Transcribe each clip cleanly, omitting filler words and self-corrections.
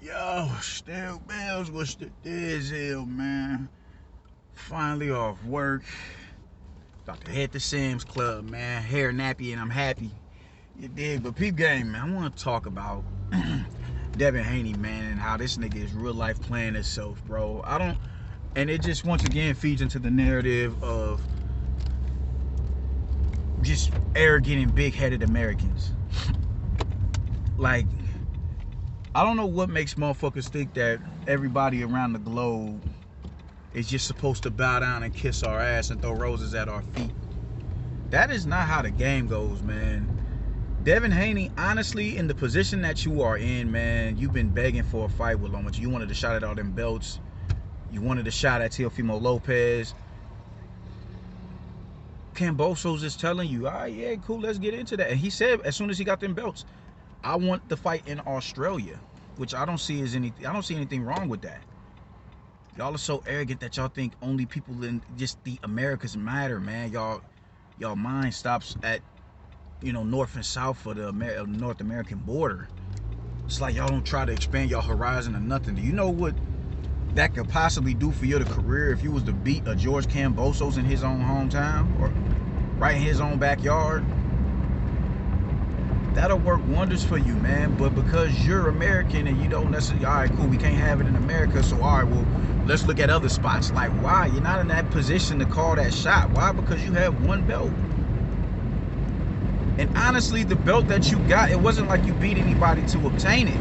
Yo, still bells, what's the deal, man? Finally off work. About to hit the Sam's Club, man. Hair nappy and I'm happy. You dig? But peep game, man. I want to talk about Devin Haney, man, and how this nigga is real life playing himself, bro. And it just once again feeds into the narrative of just arrogant and big-headed Americans. Like, I don't know what makes motherfuckers think that everybody around the globe is just supposed to bow down and kiss our ass and throw roses at our feet. That is not how the game goes, man. Devin Haney, honestly, in the position that you are in, man, you've been begging for a fight with Lomachenko. You wanted a shot at all them belts. You wanted a shot at Teofimo Lopez. Kambosos is telling you, all right, yeah, cool, let's get into that. And he said, as soon as he got them belts, I want the fight in Australia, which I don't see anything wrong with that. Y'all are so arrogant that y'all think only people in just the Americas matter, man. Y'all mind stops at, north and south for the North American border. It's like y'all don't try to expand your horizon or nothing. Do you know what that could possibly do for your career if you was to beat a George Kambosos in his own hometown or right in his own backyard? That'll work wonders for you, man. But because you're American and you don't necessarily, all right, cool, we can't have it in America, so all right, well, let's look at other spots. Like, why? You're not in that position to call that shot. Why? Because you have one belt. And honestly, the belt that you got, it wasn't like you beat anybody to obtain it.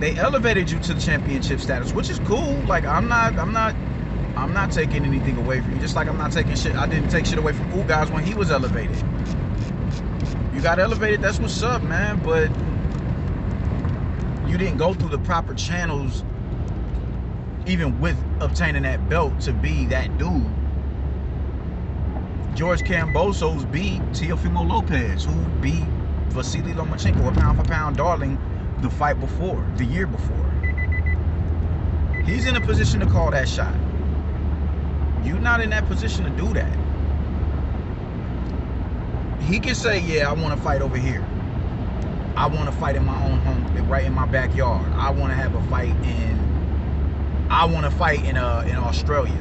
They elevated you to the championship status, which is cool. Like, I'm not taking anything away from you. Just like I didn't take shit away from Ugas when he was elevated. You got elevated, that's what's up, man, but you didn't go through the proper channels even with obtaining that belt to be that dude. George Kambosos beat Teofimo Lopez, who beat Vasily Lomachenko, a pound-for-pound darling, the year before. He's in a position to call that shot. You're not in that position to do that. He can say, yeah, I want to fight over here. I want to fight in my own home, right in my backyard. I want to have a fight in Australia.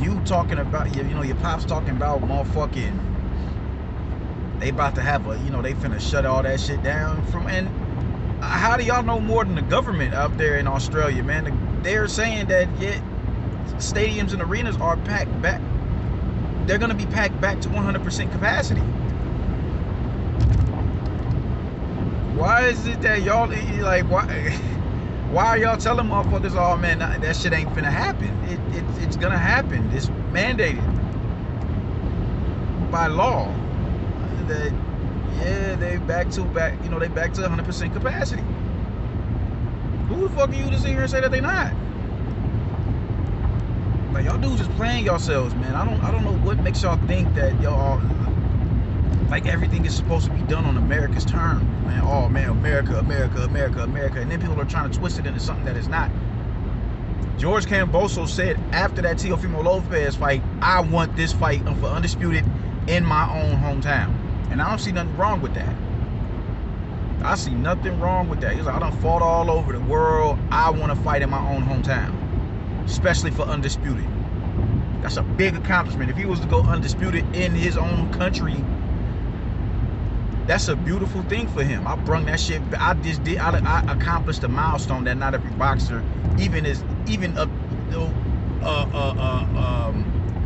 You talking about, your pops talking about motherfucking, they about to have they finna shut all that shit down and how do y'all know more than the government up there in Australia, man? They're saying that, yeah, stadiums and arenas are packed back. They're going to be packed back to 100% capacity. Why is it that y'all, like, why are y'all telling motherfuckers, oh man, that shit ain't finna happen? It's gonna happen. It's mandated by law that, yeah, they back to 100% capacity. Who the fuck are you to sit here and say that they not? Like, y'all dudes just playing yourselves, man. I don't know what makes y'all think that y'all, like, everything is supposed to be done on America's terms, man. Oh man, America, America, America, America, and then people are trying to twist it into something that is not. George Kambosos said after that Teofimo Lopez fight, I want this fight for undisputed in my own hometown, and I don't see nothing wrong with that. I see nothing wrong with that. He's like, I done fought all over the world. I want to fight in my own hometown, especially for undisputed. That's a big accomplishment. If he was to go undisputed in his own country, that's a beautiful thing for him. I brung that shit. I accomplished a milestone that not every boxer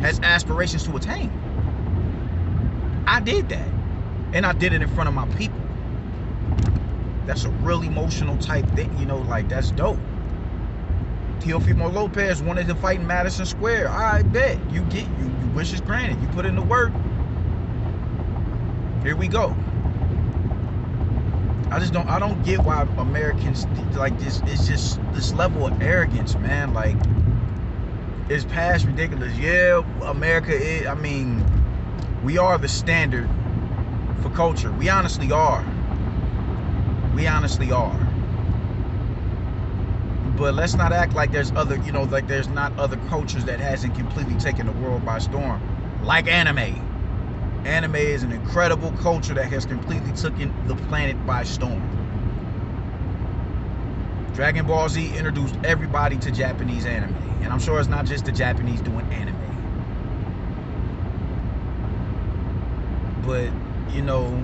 has aspirations to attain. I did that, and I did it in front of my people. That's a real emotional type thing, like, that's dope. Teofimo Lopez wanted to fight in Madison Square. I bet you wish is granted. You put in the work. Here we go. I don't get why Americans like this. It's just this level of arrogance, man. Like, it's past ridiculous. Yeah, America is, we are the standard for culture. We honestly are. We honestly are. But let's not act like there's other, like there's not other cultures that hasn't completely taken the world by storm. Like anime. Anime is an incredible culture that has completely taken the planet by storm. Dragon Ball Z introduced everybody to Japanese anime. And I'm sure it's not just the Japanese doing anime. But, you know,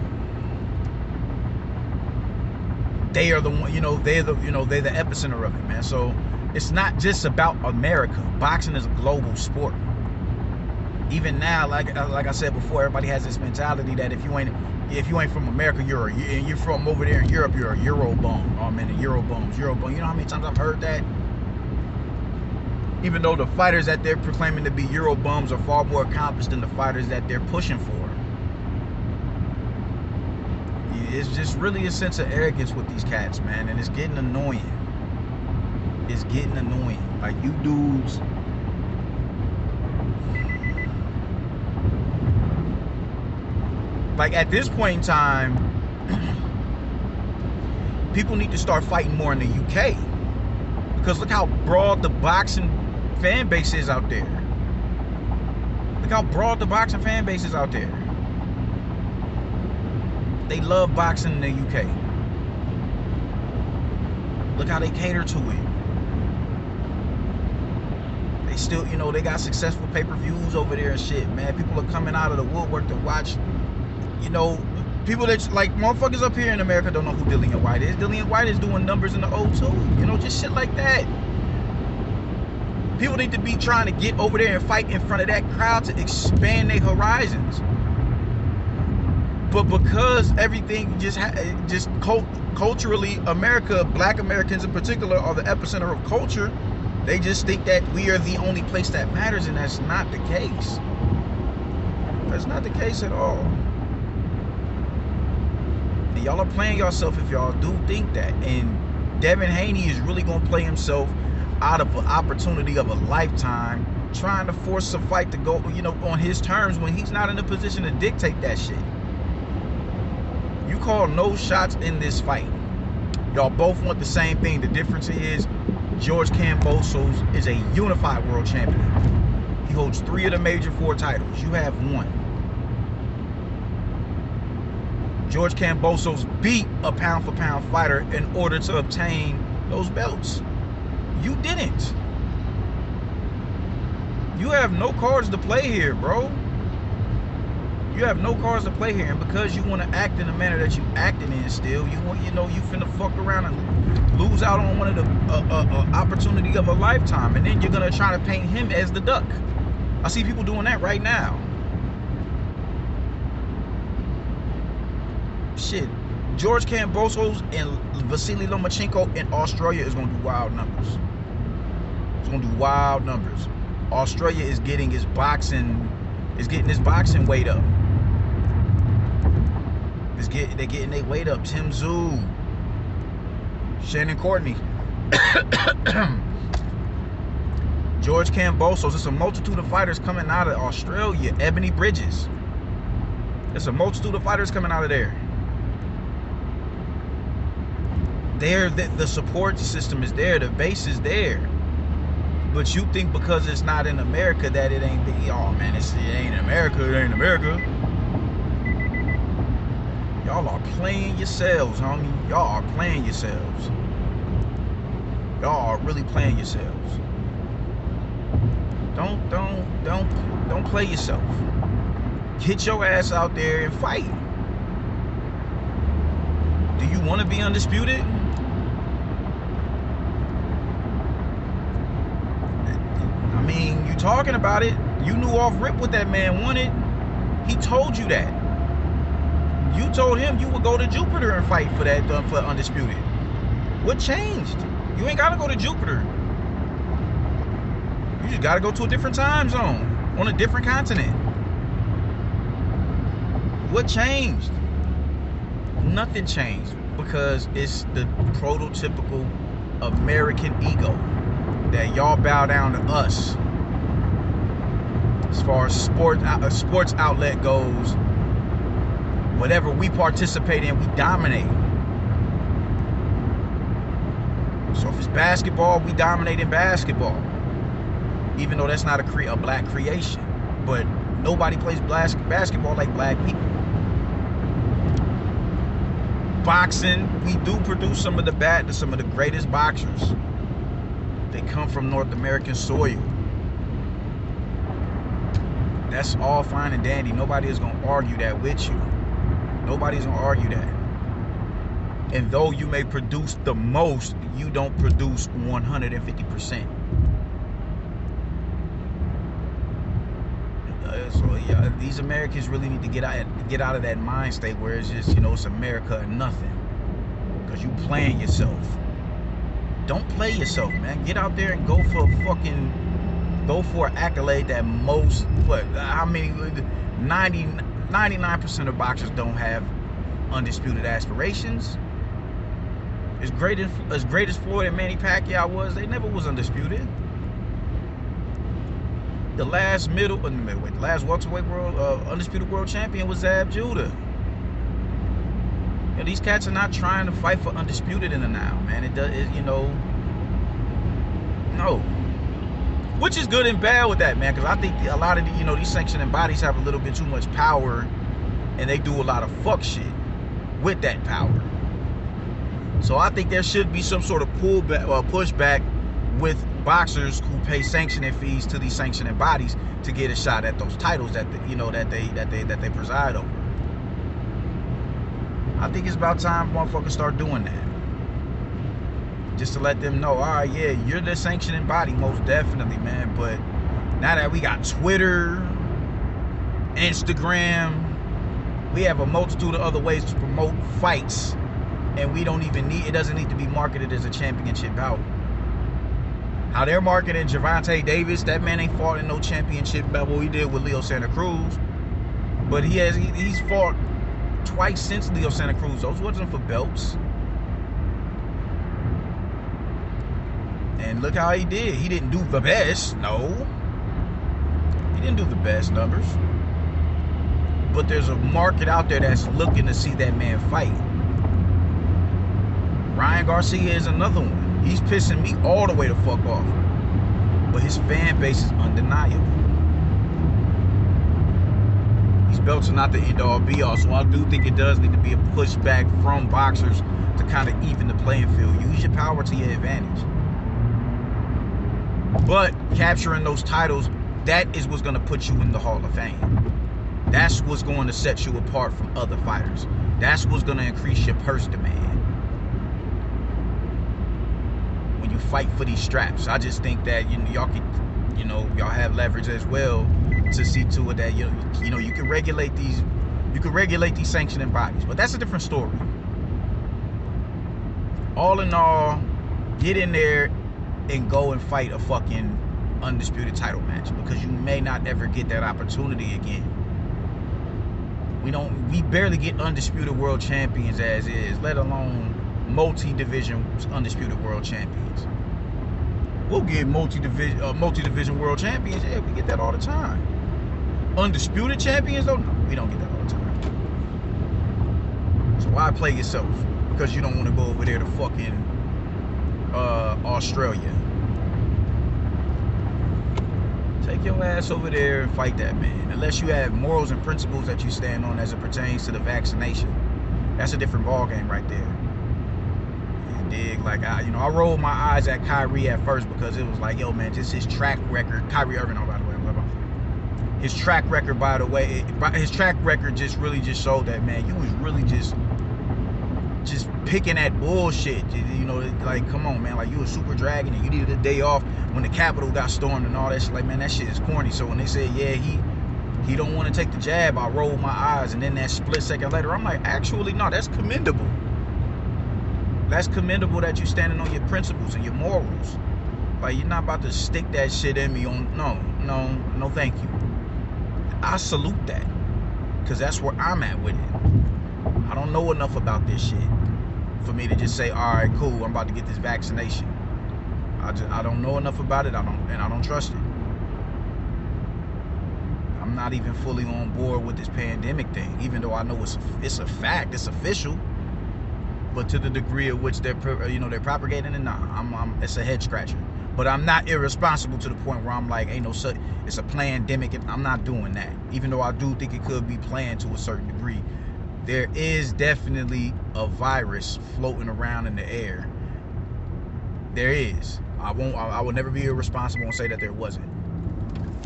they are the one, they're the epicenter of it, man. So it's not just about America. Boxing is a global sport. Even now, like I said before, everybody has this mentality that if you ain't from America, you're from over there in Europe, you're a Euro bum. Oh man, Euro bums. You know how many times I've heard that? Even though the fighters that they're proclaiming to be Euro bums are far more accomplished than the fighters that they're pushing for. It's just really a sense of arrogance with these cats, man, and it's getting annoying. It's getting annoying. Like, you dudes, like, at this point in time, people need to start fighting more in the UK, because look how broad the boxing fan base is out there. Look how broad the boxing fan base is out there. They love boxing in the UK. Look how they cater to it. They still, they got successful pay-per-views over there and shit, man. People are coming out of the woodwork to watch, people that, like, motherfuckers up here in America don't know who Dillian White is. Dillian White is doing numbers in the O2, just shit like that. People need to be trying to get over there and fight in front of that crowd to expand their horizons. But because everything just culturally, America, black Americans in particular, are the epicenter of culture, they just think that we are the only place that matters, and that's not the case. That's not the case at all. And y'all are playing yourself if y'all do think that. And Devin Haney is really going to play himself out of an opportunity of a lifetime, trying to force a fight to go, on his terms when he's not in a position to dictate that shit. You call no shots in this fight. Y'all both want the same thing. The difference is George Kambosos is a unified world champion. He holds 3 of the major 4 titles. You have 1. George Kambosos beat a pound-for-pound fighter in order to obtain those belts. You didn't. You have no cards to play here, bro. You have no cards to play here, and because you want to act in the manner that you acting in still, you finna fuck around and lose out on one of the opportunity of a lifetime, and then you're gonna try to paint him as the duck. I see people doing that right now. Shit, George Kambosos and Vasily Lomachenko in Australia is gonna do wild numbers. It's gonna do wild numbers. Australia is getting his boxing weight up. They're getting their weight up. Tim Tszyu, Shannon Courtney, George Kambosos. There's a multitude of fighters coming out of Australia. Ebony Bridges. There's a multitude of fighters coming out of there. The support system is there. The base is there. But you think because it's not in America that it ain't big. Oh man, it ain't in America. It ain't America. Y'all are playing yourselves, homie. Y'all are playing yourselves. Y'all are really playing yourselves. Don't play yourself. Get your ass out there and fight. Do you want to be undisputed? I mean, you talking about it. You knew off rip what that man wanted. He told you that. You told him you would go to Jupiter and fight for that, for undisputed. What changed? You ain't gotta go to Jupiter. You just gotta go to a different time zone on a different continent. What changed? Nothing changed, because it's the prototypical American ego that y'all bow down to us. As far as sports outlet goes, whatever we participate in, we dominate. So if it's basketball, we dominate in basketball, even though that's not a black creation. But Nobody plays basketball like black people. Boxing, we do produce some of the greatest boxers. They come from North American soil. That's all fine and dandy. Nobody is going to argue that with you. Nobody's going to argue that. And though you may produce the most, you don't produce 150%. So yeah, these Americans really need to get out of that mind state where it's just, it's America and nothing. Because you playing yourself. Don't play yourself, man. Get out there and go for an accolade that most, how many, 99% of boxers don't have undisputed aspirations. As great as Floyd and Manny Pacquiao was, they never was undisputed. The last welterweight undisputed world champion was Zab Judah. These cats are not trying to fight for undisputed in the now, man. No. Which is good and bad with that, man, because I think a lot of these sanctioning bodies have a little bit too much power, and they do a lot of fuck shit with that power. So I think there should be some sort of pushback with boxers who pay sanctioning fees to these sanctioning bodies to get a shot at those titles that they preside over. I think it's about time motherfuckers start doing that. Just to let them know, all right, yeah, you're the sanctioning body, most definitely, man. But now that we got Twitter, Instagram, we have a multitude of other ways to promote fights, and it doesn't need to be marketed as a championship bout. How they're marketing Gervonta Davis, that man ain't fought in no championship bout. What he did with Leo Santa Cruz, but he's fought twice since Leo Santa Cruz. Those wasn't for belts. And look how he did. He didn't do the best. No. He didn't do the best numbers. But there's a market out there that's looking to see that man fight. Ryan Garcia is another one. He's pissing me all the way the fuck off. But his fan base is undeniable. These belts are not the end-all be-all, so I do think it does need to be a pushback from boxers to kind of even the playing field. Use your power to your advantage. But capturing those titles, that is what's going to put you in the Hall of Fame. That's what's going to set you apart from other fighters. That's what's going to increase your purse demand when you fight for these straps. I just think that y'all have leverage as well to see to it that you can regulate these sanctioning bodies. But that's a different story. All in all, get in there and go and fight a fucking undisputed title match, because you may not ever get that opportunity again. We barely get undisputed world champions as is, let alone multi-division undisputed world champions. We'll get multi-division world champions. Yeah, we get that all the time. Undisputed champions, though, no, we don't get that all the time. So why play yourself? Because you don't want to go over there to fucking Australia. Take your ass over there and fight that man. Unless you have morals and principles that you stand on as it pertains to the vaccination. That's a different ballgame right there. You dig? Like, I rolled my eyes at Kyrie at first because it was like, yo, man, just his track record. Kyrie Irving, by the way. His track record, by the way, his track record just showed that, man, you was really just picking at bullshit. Like, come on, man. Like, you a super dragon and you needed a day off when the Capitol got stormed and all that shit. Like, man, that shit is corny. So when they said, yeah, he don't want to take the jab, I rolled my eyes, and then that split second later, I'm like, actually, no, that's commendable. That's commendable that you standing on your principles and your morals. Like, you're not about to stick that shit in me on, no, thank you. I salute that, because that's where I'm at with it. I don't know enough about this shit for me to just say, all right, cool, I'm about to get this vaccination. I don't know enough about it, and I don't trust it. I'm not even fully on board with this pandemic thing, even though I know it's a fact, it's official. But to the degree of which they're propagating it, nah, it's a head scratcher. But I'm not irresponsible to the point where I'm like, ain't no such, it's a pandemic. I'm not doing that. Even though I do think it could be planned to a certain degree. There is definitely a virus floating around in the air. There is. I will never be irresponsible and say that there wasn't.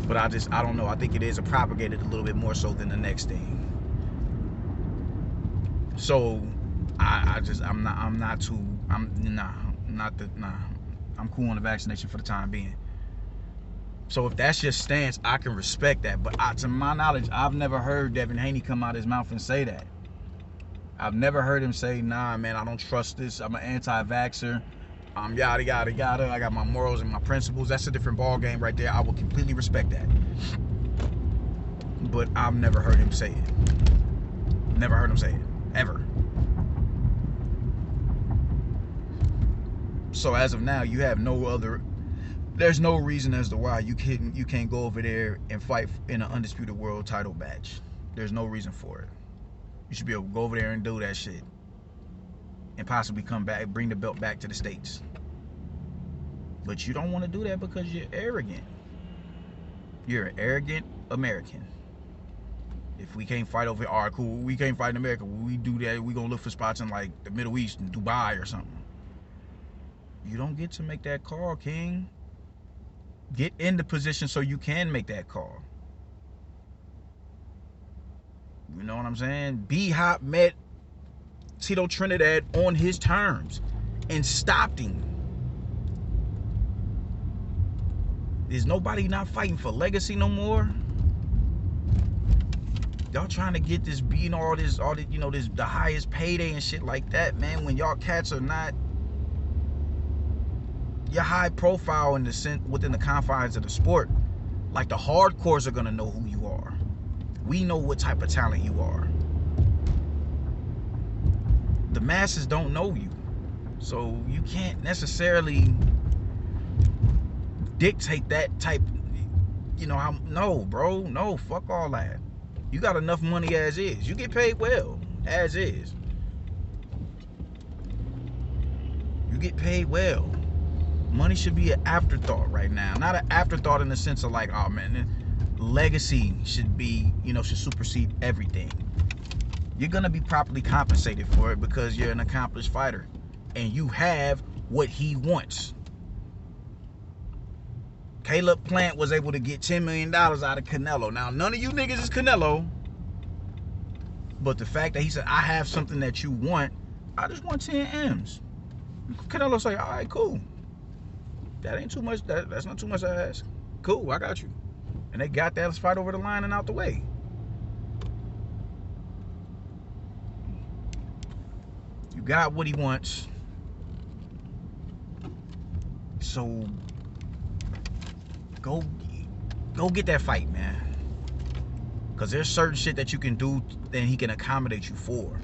But I don't know. I think it is propagated a little bit more so than the next thing. So I'm cool on the vaccination for the time being. So if that's your stance, I can respect that. But to my knowledge, I've never heard Devin Haney come out his mouth and say that. I've never heard him say, nah, man, I don't trust this. I'm an anti-vaxxer. Yada, yada, yada. I got my morals and my principles. That's a different ball game right there. I will completely respect that. But I've never heard him say it. Never heard him say it. Ever. So as of now, you have there's no reason as to why you can't go over there and fight in an undisputed world title match. There's no reason for it. You should be able to go over there and do that shit. And possibly come back, bring the belt back to the States. But you don't want to do that because you're arrogant. You're an arrogant American. If we can't fight over here, all right, cool, we can't fight in America. When we do that, we gonna look for spots in like the Middle East and Dubai or something. You don't get to make that call, King. Get in the position so you can make that call. You know what I'm saying? B-Hop met Tito Trinidad on his terms and stopped him. Is nobody not fighting for legacy no more? Y'all trying to get this beating all this, you know, this the highest payday and shit like that, man. When y'all cats are not, you're high profile in the sense within the confines of the sport. Like the hardcores are gonna know who you are. We know what type of talent you are. The masses don't know you, so you can't necessarily dictate that type. You know how? No, bro. No, fuck all that. You got enough money as is. You get paid well as is. You get paid well. Money should be an afterthought right now. Not an afterthought in the sense of like, oh man, legacy should be, you know, should supersede everything. You're gonna be properly compensated for it because you're an accomplished fighter and you have what he wants. Caleb Plant was able to get $10 million out of Canelo. Now, none of you niggas is Canelo, but the fact that he said, I have something that you want, I just want 10 M's. Canelo say, all right, cool. That ain't too much. That's not too much to ask. Cool, I got you. And they got that fight over the line and out the way. You got what he wants. So go get that fight, man. Because there's certain shit that you can do that he can accommodate you for.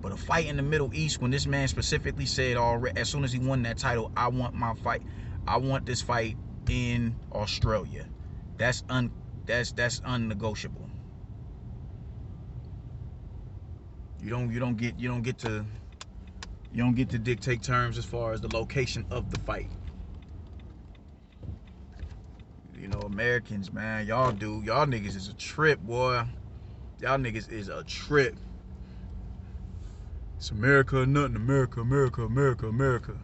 But a fight in the Middle East, when this man specifically said already, as soon as he won that title, I want my fight. I want this fight in Australia. That's unnegotiable. You don't get to dictate terms as far as the location of the fight. You know, Americans, man, y'all niggas is a trip, boy. Y'all niggas is a trip. It's America or nothing. America, America, America, America.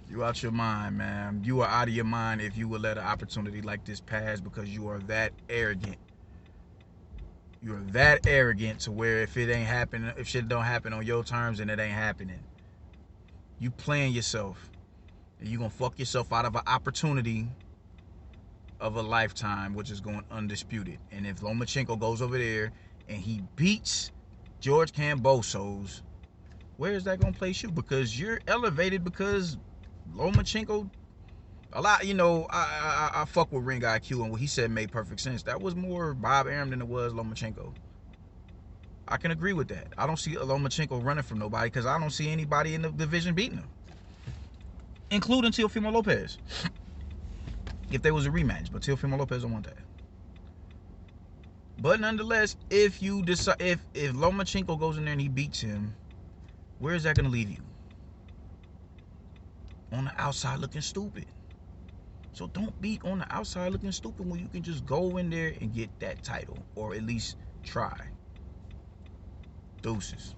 You out your mind, man. You are out of your mind if you would let an opportunity like this pass because you are that arrogant. You're that arrogant to where if it ain't happening, if shit don't happen on your terms, then it ain't happening. You playing yourself. And you gonna fuck yourself out of an opportunity of a lifetime, which is going undisputed. And if Lomachenko goes over there and he beats George Kambosos, where is that gonna place you? Because you're elevated because Lomachenko, a lot, you know, I fuck with Ring IQ and what he said made perfect sense. That was more Bob Arum than it was Lomachenko. I can agree with that. I don't see Lomachenko running from nobody because I don't see anybody in the division beating him, including Teofimo Lopez. If there was a rematch, but Teofimo Lopez don't want that. But nonetheless, if you decide, if Lomachenko goes in there and he beats him, where is that gonna leave you? on the outside looking stupid. So don't be on the outside looking stupid when you can just go in there and get that title, or at least try. Deuces.